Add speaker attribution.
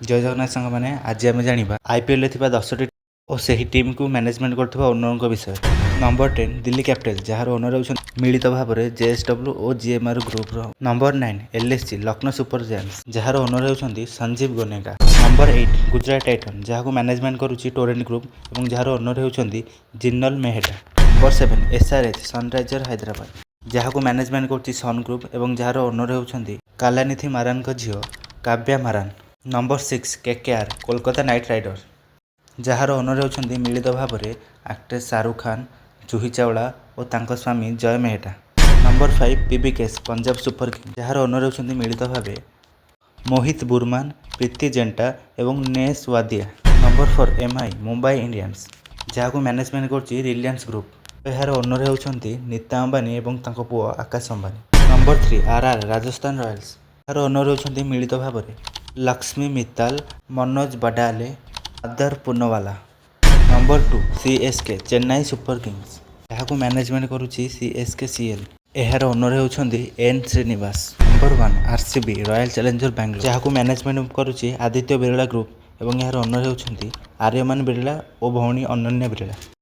Speaker 1: जय जगन्नाथ सांग मैंने आज आम जाना आईपीएल थिबा 10टी और सही टीम को मैनेजमेंट करथिबा ओनर विषय। नंबर 10 दिल्ली कैपिटल जार ओनर होउछन मिलित भाव में जेएसडब्ल्यू और GMR group. Number 9 LSG Lucknow super giants जार ओनर होउछन संजीव गोनेगा। नंबर 8 गुजरात टाइटन जहां मैनेजमेंट करुच्ची टोरेंट ग्रुप और जार ओनर होउछन Jinal Mehta. Number 7 SRH sunriser Hyderabad जहां मैनेजमेंट करुच्ची सन ग्रुप और जार ओनर होउछन कालानिधि मारान का झील Kavya Maran. Number 6 KKR Kolkata knight rider जार ओनर होउछन मिलित भाव में एक्ट्रेस शाहरुख खान जूही चावला और तांको स्वामी Jay Mehta. Number 5 PBKS Punjab super kings जार ओनर होउछन मिलित भाव मोहित बुरमान प्रीति जेंटा और Ness Wadia. Number 4 MI Mumbai Indians जहां मैनेजमेंट करुच्ची रिलायंस ग्रुप यार ओनर होउछन नीता अंबानी और तांको पुओ Akash Ambani. Number 3 RR Rajasthan royals यार ओनर होउछन मिलित भाव में Lakshmi Mittal Manoj Badale Adar Poonawalla. Number 2 CSK Chennai super kings जहां मैनेजमेंट करुच्ची सीएसके सीएल यार ओनर होउछन N Srinivas. Number 1 RCB royal challenger Bangalore जहां मैनेजमेंट करुच्ची आदित्य बिरला ग्रुप और यार ओनर होउछन आर्यमान बिरला और भौणी अनन्या बिरला।